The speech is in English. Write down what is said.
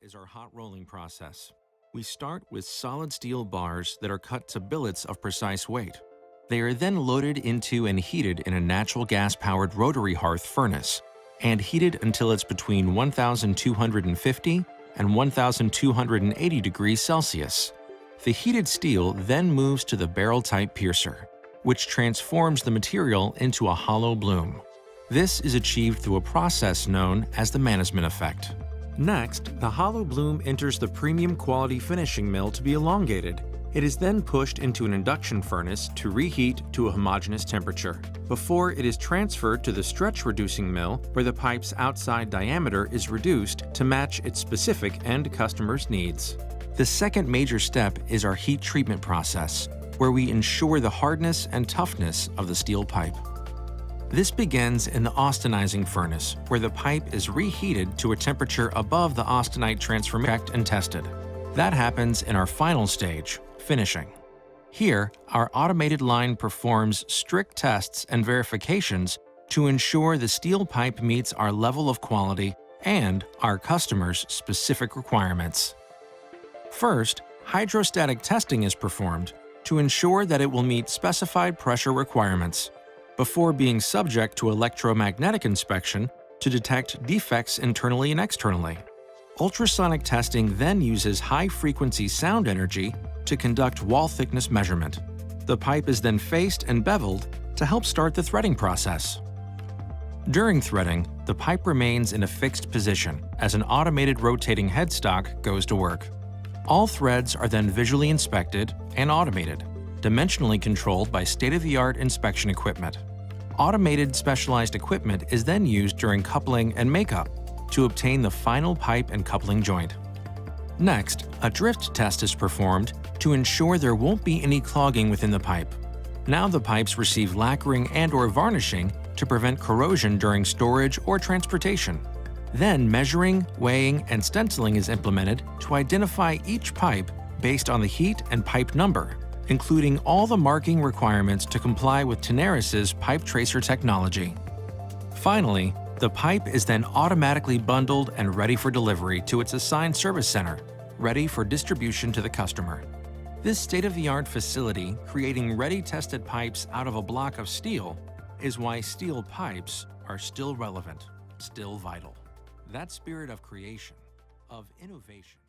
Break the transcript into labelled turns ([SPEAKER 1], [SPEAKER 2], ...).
[SPEAKER 1] is our hot rolling process. We start with solid steel bars that are cut to billets of precise weight. They are then loaded into and heated in a natural gas-powered rotary hearth furnace, and heated until it's between 1,250 and 1,280 degrees Celsius. The heated steel then moves to the barrel-type piercer, which transforms the material into a hollow bloom. This is achieved through a process known as the management effect. Next, the hollow bloom enters the premium quality finishing mill to be elongated. It is then pushed into an induction furnace to reheat to a homogeneous temperature, before it is transferred to the stretch reducing mill where the pipe's outside diameter is reduced to match its specific end customer's needs. The second major step is our heat treatment process, where we ensure the hardness and toughness of the steel pipe. This begins in the austenizing furnace, where the pipe is reheated to a temperature above the austenite transfer checked and tested. That happens in our final stage, finishing. Here, our automated line performs strict tests and verifications to ensure the steel pipe meets our level of quality and our customers' specific requirements. First, hydrostatic testing is performed to ensure that it will meet specified pressure requirements, before being subject to electromagnetic inspection to detect defects internally and externally. Ultrasonic testing then uses high-frequency sound energy to conduct wall thickness measurement. The pipe is then faced and beveled to help start the threading process. During threading, the pipe remains in a fixed position as an automated rotating headstock goes to work. All threads are then visually inspected and automated, dimensionally controlled by state-of-the-art inspection equipment. Automated specialized equipment is then used during coupling and makeup to obtain the final pipe and coupling joint. Next, a drift test is performed to ensure there won't be any clogging within the pipe. Now the pipes receive lacquering and/or varnishing to prevent corrosion during storage or transportation. Then measuring, weighing, and stenciling is implemented to identify each pipe based on the heat and pipe number, including all the marking requirements to comply with Tenaris's pipe tracer technology. Finally, the pipe is then automatically bundled and ready for delivery to its assigned service center, ready for distribution to the customer. This state-of-the-art facility, creating ready-tested pipes out of a block of steel, is why steel pipes are still relevant, still vital. That spirit of creation, of innovation,